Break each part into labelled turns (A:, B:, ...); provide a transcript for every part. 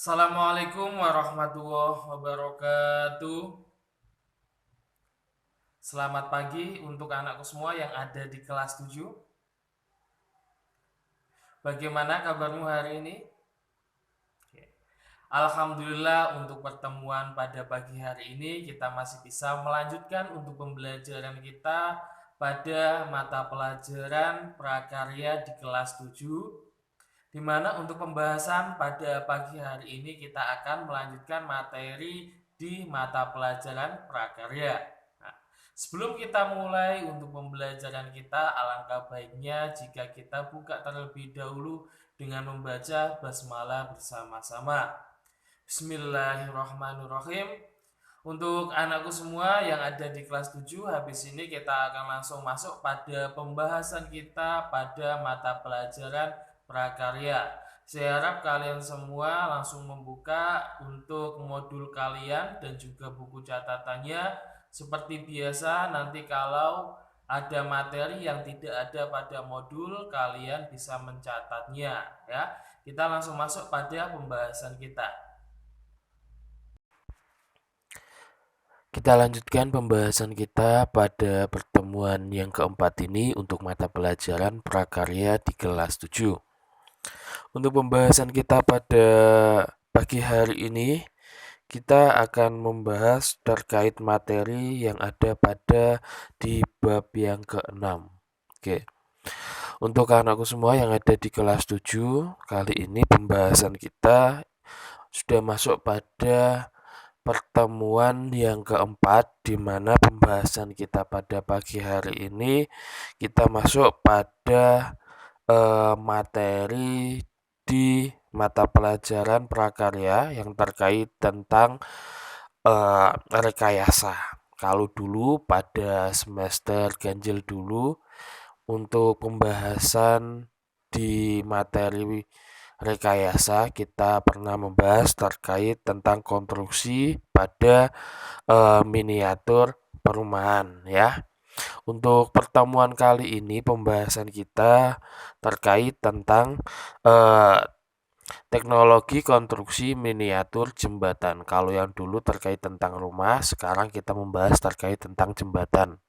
A: Assalamualaikum warahmatullahi wabarakatuh. Selamat pagi untuk anakku semua yang ada di kelas 7. Bagaimana kabarmu hari ini? Alhamdulillah untuk pertemuan pada pagi hari ini kita masih bisa melanjutkan untuk pembelajaran kita pada mata pelajaran prakarya di kelas 7, di mana untuk pembahasan pada pagi hari ini kita akan melanjutkan materi di mata pelajaran prakarya. Nah, sebelum kita mulai untuk pembelajaran kita, alangkah baiknya jika kita buka terlebih dahulu dengan membaca basmalah bersama-sama. Bismillahirrahmanirrahim. Untuk anakku semua yang ada di kelas 7, habis ini kita akan langsung masuk pada pembahasan kita pada mata pelajaran prakarya. Saya harap kalian semua langsung membuka untuk modul kalian dan juga buku catatannya. Seperti biasa, nanti kalau ada materi yang tidak ada pada modul, kalian bisa mencatatnya ya. Kita langsung masuk pada pembahasan kita.
B: Kita lanjutkan pembahasan kita pada pertemuan yang keempat ini untuk mata pelajaran prakarya di kelas 7. Untuk pembahasan kita pada pagi hari ini, kita akan membahas terkait materi yang ada pada di bab yang ke-6. Oke. Untuk anakku semua yang ada di kelas 7, kali ini pembahasan kita sudah masuk pada pertemuan yang keempat, di mana pembahasan kita pada pagi hari ini kita masuk pada materi di mata pelajaran prakarya yang terkait tentang rekayasa. Kalau dulu pada semester ganjil dulu untuk pembahasan di materi rekayasa kita pernah membahas terkait tentang konstruksi pada miniatur perumahan ya. Untuk pertemuan kali ini pembahasan kita terkait tentang eh, teknologi konstruksi miniatur jembatan. Kalau yang dulu terkait tentang rumah, sekarang kita membahas terkait tentang jembatan.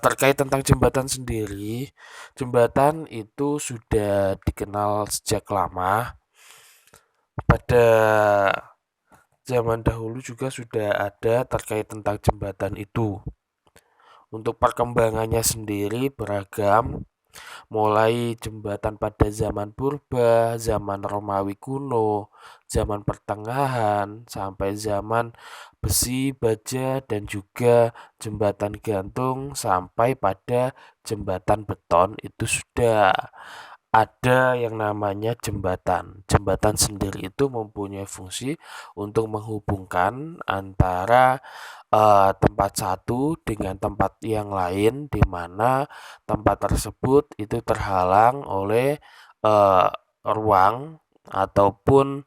B: Terkait tentang jembatan sendiri, jembatan itu sudah dikenal sejak lama. Pada zaman dahulu juga sudah ada terkait tentang jembatan itu. Untuk perkembangannya sendiri beragam, mulai jembatan pada zaman purba, zaman Romawi kuno, zaman pertengahan, sampai zaman besi, baja, dan juga jembatan gantung, sampai pada jembatan beton itu sudah ada yang namanya jembatan. Jembatan sendiri itu mempunyai fungsi untuk menghubungkan antara tempat satu dengan tempat yang lain, di mana tempat tersebut itu terhalang oleh ruang ataupun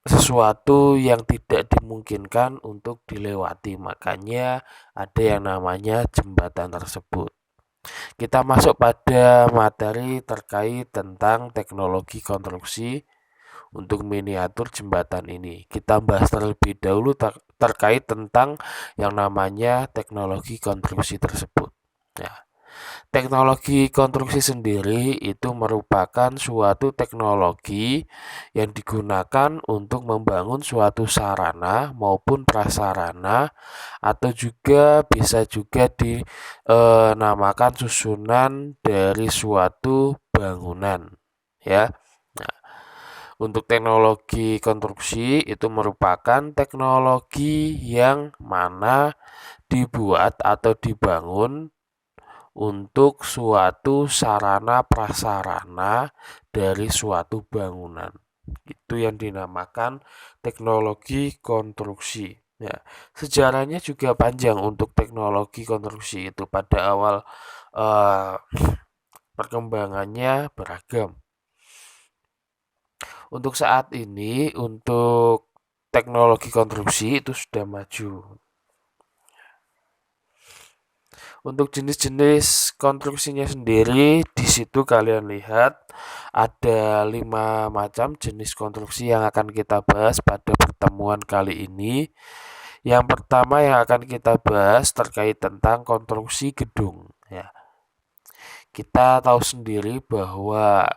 B: sesuatu yang tidak dimungkinkan untuk dilewati. Makanya ada yang namanya jembatan tersebut. Kita masuk pada materi terkait tentang teknologi konstruksi untuk miniatur jembatan ini. Kita bahas terlebih dahulu terkait tentang yang namanya teknologi konstruksi tersebut. Ya. Teknologi konstruksi sendiri itu merupakan suatu teknologi yang digunakan untuk membangun suatu sarana maupun prasarana, atau juga bisa juga dinamakan susunan dari suatu bangunan ya. Nah, untuk teknologi konstruksi itu merupakan teknologi yang mana dibuat atau dibangun untuk suatu sarana prasarana dari suatu bangunan. Itu yang dinamakan teknologi konstruksi. Ya, sejarahnya juga panjang untuk teknologi konstruksi itu. Pada awal eh, perkembangannya beragam. Untuk saat ini, untuk teknologi konstruksi itu sudah maju. Untuk jenis-jenis konstruksinya sendiri, di situ kalian lihat Ada 5 macam jenis konstruksi yang akan kita bahas pada pertemuan kali ini. Yang pertama yang akan kita bahas terkait tentang konstruksi gedung. Ya, kita tahu sendiri bahwa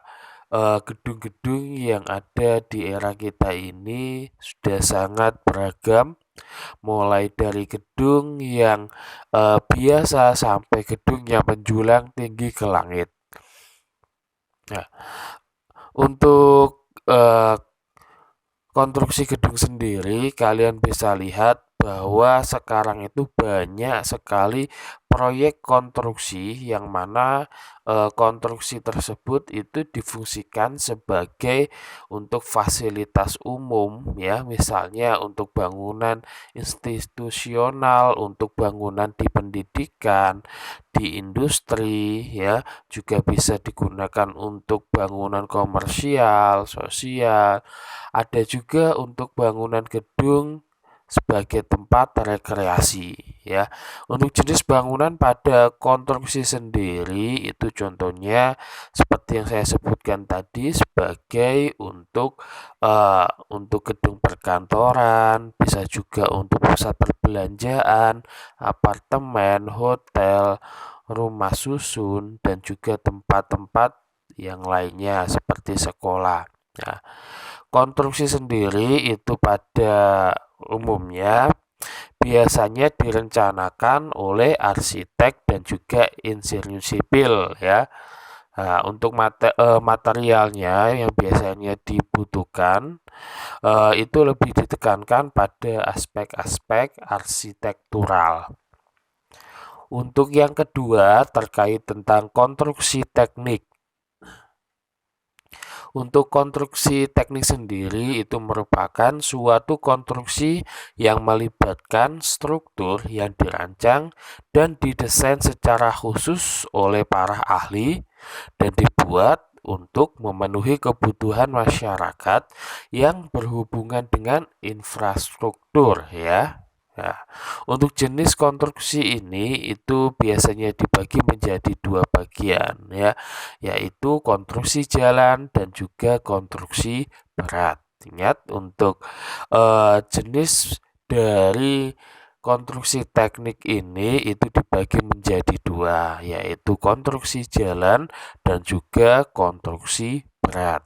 B: gedung-gedung yang ada di era kita ini sudah sangat beragam, mulai dari gedung yang biasa sampai gedung yang menjulang tinggi ke langit. Nah, untuk konstruksi gedung sendiri, kalian bisa lihat bahwa sekarang itu banyak sekali proyek konstruksi yang mana konstruksi tersebut itu difungsikan sebagai untuk fasilitas umum ya, misalnya untuk bangunan institusional, untuk bangunan di pendidikan, di industri ya, juga bisa digunakan untuk bangunan komersial, sosial, ada juga untuk bangunan gedung sebagai tempat rekreasi ya. Untuk jenis bangunan pada konstruksi sendiri itu contohnya seperti yang saya sebutkan tadi sebagai untuk gedung perkantoran, bisa juga untuk pusat perbelanjaan, apartemen, hotel, rumah susun dan juga tempat-tempat yang lainnya seperti sekolah. Nah, konstruksi sendiri itu pada umumnya biasanya direncanakan oleh arsitek dan juga insinyur sipil ya. Nah, untuk materialnya yang biasanya dibutuhkan itu lebih ditekankan pada aspek-aspek arsitektural. Untuk yang kedua terkait tentang konstruksi teknik. Untuk konstruksi teknik sendiri itu merupakan suatu konstruksi yang melibatkan struktur yang dirancang dan didesain secara khusus oleh para ahli dan dibuat untuk memenuhi kebutuhan masyarakat yang berhubungan dengan infrastruktur ya. Nah, untuk jenis konstruksi ini itu biasanya dibagi menjadi 2 bagian ya, yaitu konstruksi jalan dan juga konstruksi berat. Ingat untuk jenis dari konstruksi teknik ini itu dibagi menjadi 2, yaitu konstruksi jalan dan juga konstruksi berat.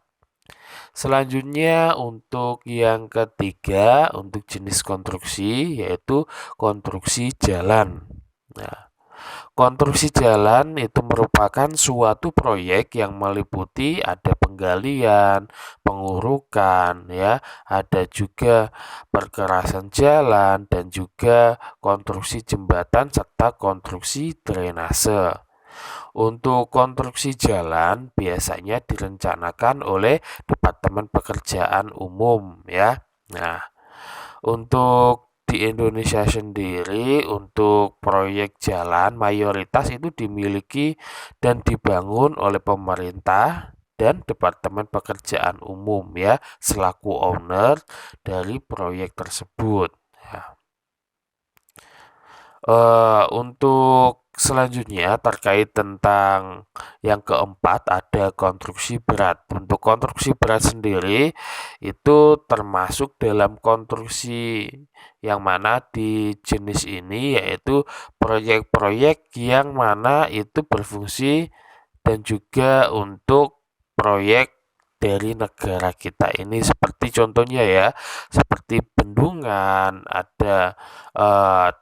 B: Selanjutnya untuk yang ketiga, untuk jenis konstruksi yaitu konstruksi jalan. Nah, konstruksi jalan itu merupakan suatu proyek yang meliputi ada penggalian, pengurukan ya, ada juga perkerasan jalan dan juga konstruksi jembatan serta konstruksi drainase. Untuk konstruksi jalan biasanya direncanakan oleh Departemen Pekerjaan Umum ya. Nah, untuk di Indonesia sendiri untuk proyek jalan mayoritas itu dimiliki dan dibangun oleh pemerintah dan Departemen Pekerjaan Umum ya selaku owner dari proyek tersebut. Ya. Untuk selanjutnya terkait tentang yang keempat ada konstruksi berat. Untuk konstruksi berat sendiri itu termasuk dalam konstruksi yang mana di jenis ini yaitu proyek-proyek yang mana itu berfungsi dan juga untuk proyek dari negara kita ini seperti contohnya ya, seperti bendungan, ada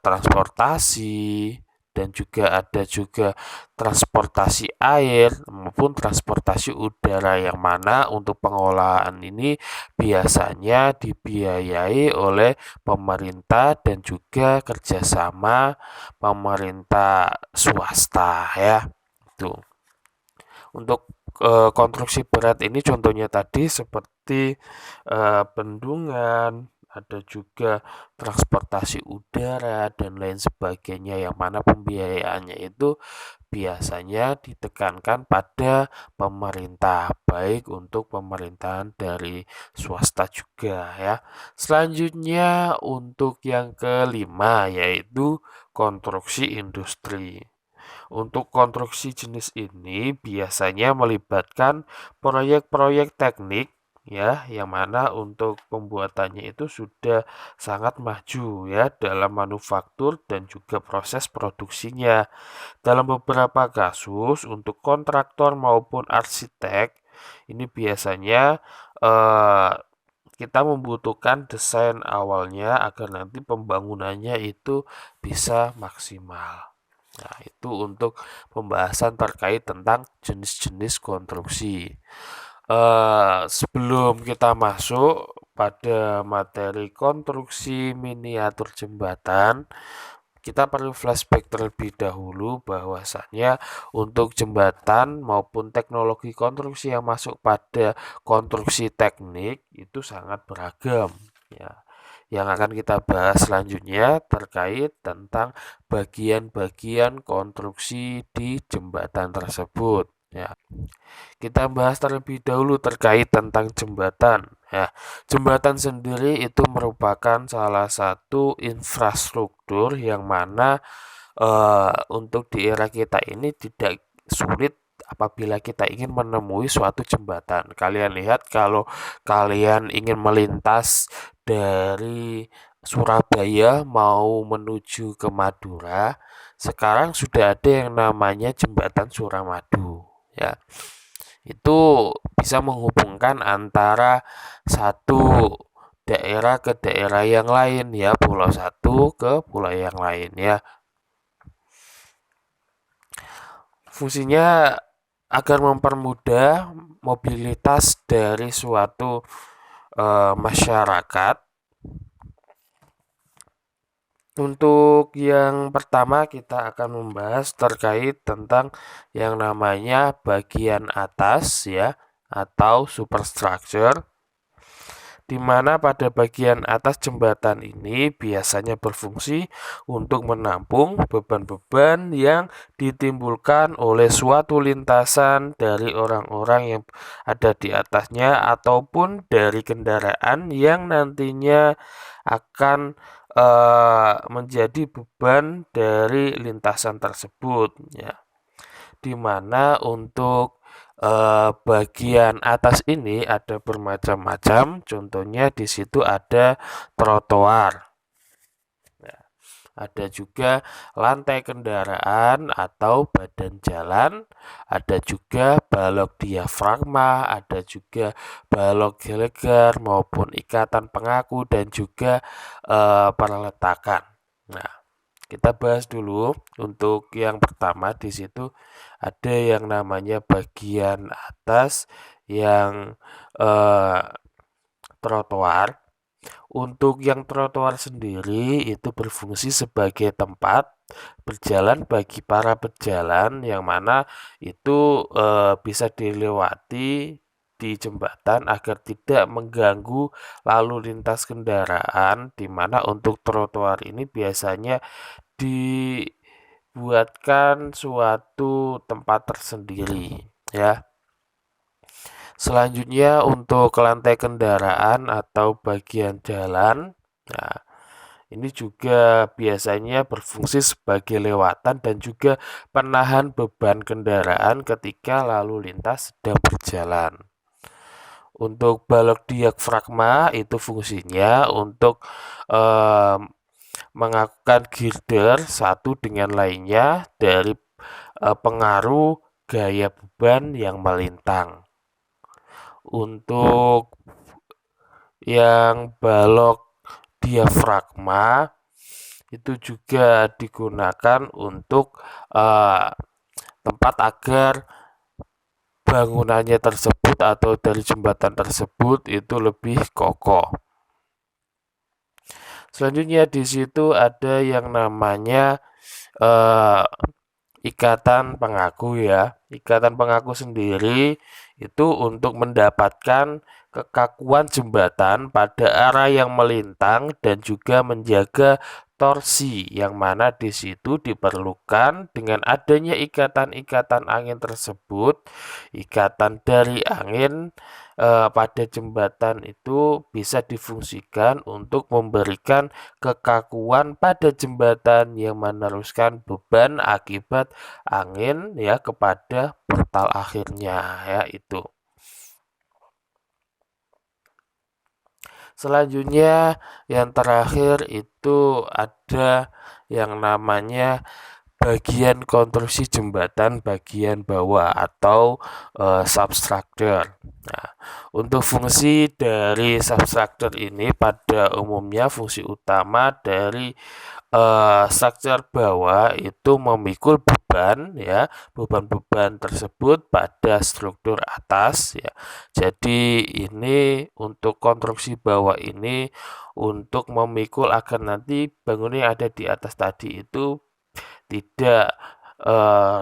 B: transportasi dan juga ada juga transportasi air maupun transportasi udara yang mana untuk pengolahan ini biasanya dibiayai oleh pemerintah dan juga kerjasama pemerintah swasta ya. Itu. Untuk konstruksi berat ini contohnya tadi seperti bendungan, ada juga transportasi udara dan lain sebagainya yang mana pembiayaannya itu biasanya ditekankan pada pemerintah, baik untuk pemerintahan dari swasta juga ya. Selanjutnya untuk yang kelima yaitu konstruksi industri. Untuk konstruksi jenis ini biasanya melibatkan proyek-proyek teknik ya, yang mana untuk pembuatannya itu sudah sangat maju ya dalam manufaktur dan juga proses produksinya. Dalam beberapa kasus untuk kontraktor maupun arsitek ini biasanya eh, kita membutuhkan desain awalnya agar nanti pembangunannya itu bisa maksimal. Nah, itu untuk pembahasan terkait tentang jenis-jenis konstruksi. Sebelum kita masuk pada materi konstruksi miniatur jembatan, kita perlu flashback terlebih dahulu bahwasannya untuk jembatan maupun teknologi konstruksi yang masuk pada konstruksi teknik itu sangat beragam ya. Yang akan kita bahas selanjutnya terkait tentang bagian-bagian konstruksi di jembatan tersebut ya. Kita bahas terlebih dahulu terkait tentang jembatan. Ya, jembatan sendiri itu merupakan salah satu infrastruktur yang mana untuk di era kita ini tidak sulit apabila kita ingin menemui suatu jembatan. Kalian lihat kalau kalian ingin melintas dari Surabaya mau menuju ke Madura, sekarang sudah ada yang namanya jembatan Suramadu. Ya, itu bisa menghubungkan antara satu daerah ke daerah yang lain ya, pulau satu ke pulau yang lain ya. Fungsinya agar mempermudah mobilitas dari suatu masyarakat. Untuk yang pertama kita akan membahas terkait tentang yang namanya bagian atas ya atau superstructure, di mana pada bagian atas jembatan ini biasanya berfungsi untuk menampung beban-beban yang ditimbulkan oleh suatu lintasan dari orang-orang yang ada di atasnya ataupun dari kendaraan yang nantinya akan menjadi beban dari lintasan tersebut ya. Di mana untuk bagian atas ini ada bermacam-macam, contohnya di situ ada trotoar. Ada juga lantai kendaraan atau badan jalan, ada juga balok diafragma, ada juga balok gelegar maupun ikatan pengaku dan juga perletakan. Nah, kita bahas dulu untuk yang pertama di situ ada yang namanya bagian atas yang trotoar. Untuk yang trotoar sendiri itu berfungsi sebagai tempat berjalan bagi para pejalan yang mana itu bisa dilewati di jembatan agar tidak mengganggu lalu lintas kendaraan, di mana untuk trotoar ini biasanya dibuatkan suatu tempat tersendiri ya. Selanjutnya untuk lantai kendaraan atau bagian jalan, nah ini juga biasanya berfungsi sebagai lewatan dan juga penahan beban kendaraan ketika lalu lintas sedang berjalan. Untuk balok diafragma itu fungsinya untuk mengakukan girder satu dengan lainnya dari pengaruh gaya beban yang melintang. Untuk yang balok diafragma itu juga digunakan untuk tempat agar bangunannya tersebut atau dari jembatan tersebut itu lebih kokoh. Selanjutnya di situ ada yang namanya ikatan pengaku ya. Ikatan pengaku sendiri itu untuk mendapatkan kekakuan jembatan pada arah yang melintang dan juga menjaga torsi, yang mana di situ diperlukan dengan adanya ikatan-ikatan angin tersebut, ikatan dari angin pada jembatan itu bisa difungsikan untuk memberikan kekakuan pada jembatan yang meneruskan beban akibat angin ya kepada portal akhirnya ya itu. Selanjutnya yang terakhir itu ada yang namanya bagian konstruksi jembatan bagian bawah atau substructure. Nah, untuk fungsi dari substructure ini pada umumnya fungsi utama dari struktur bawah itu memikul beban ya, beban-beban tersebut pada struktur atas ya. Jadi ini untuk konstruksi bawah ini untuk memikul agar nanti bangunan yang ada di atas tadi itu tidak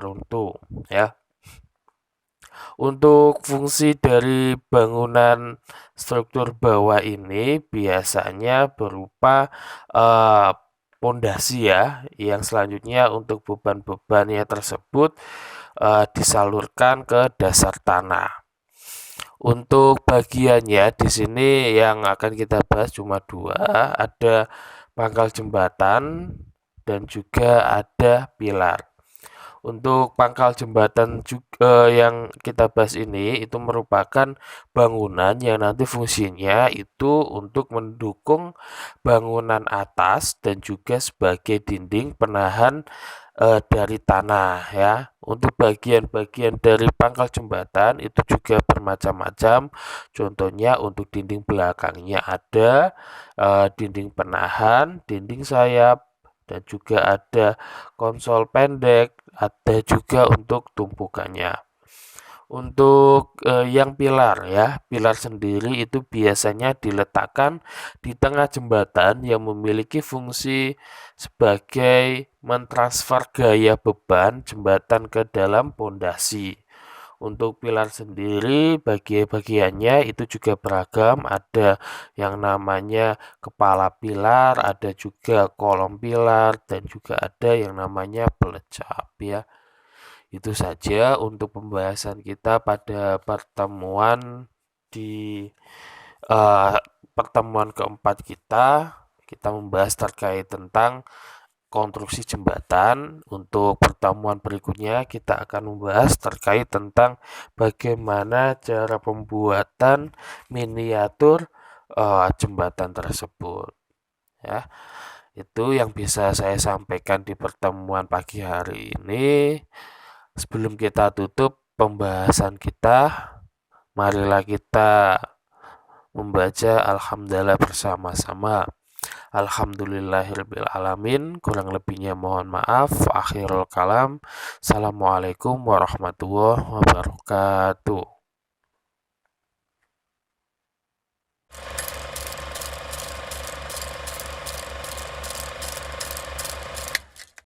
B: runtuh ya. Untuk fungsi dari bangunan struktur bawah ini biasanya berupa pondasi ya, yang selanjutnya untuk beban-bebannya tersebut disalurkan ke dasar tanah. Untuk bagiannya di sini yang akan kita bahas cuma dua, ada pangkal jembatan dan juga ada pilar. Untuk pangkal jembatan juga yang kita bahas ini itu merupakan bangunan yang nanti fungsinya itu untuk mendukung bangunan atas dan juga sebagai dinding penahan dari tanah ya. Untuk bagian-bagian dari pangkal jembatan itu juga bermacam-macam. Contohnya untuk dinding belakangnya ada dinding penahan, dinding sayap, dan juga ada konsol pendek, ada juga untuk tumpukannya. Untuk yang pilar ya, pilar sendiri itu biasanya diletakkan di tengah jembatan yang memiliki fungsi sebagai mentransfer gaya beban jembatan ke dalam pondasi. Untuk pilar sendiri bagian-bagiannya itu juga beragam, ada yang namanya kepala pilar, ada juga kolom pilar, dan juga ada yang namanya pelecap ya. Itu saja untuk pembahasan kita pada pertemuan di uh, pertemuan keempat kita. Kita membahas terkait tentang konstruksi jembatan. Untuk pertemuan berikutnya kita akan membahas terkait tentang bagaimana cara pembuatan miniatur jembatan tersebut. Ya, itu yang bisa saya sampaikan di pertemuan pagi hari ini. Sebelum kita tutup pembahasan kita, marilah kita membaca Alhamdulillah bersama-sama. Alhamdulillahirabbil alamin, kurang lebihnya mohon maaf. Akhirul kalam. Assalamualaikum warahmatullahi wabarakatuh.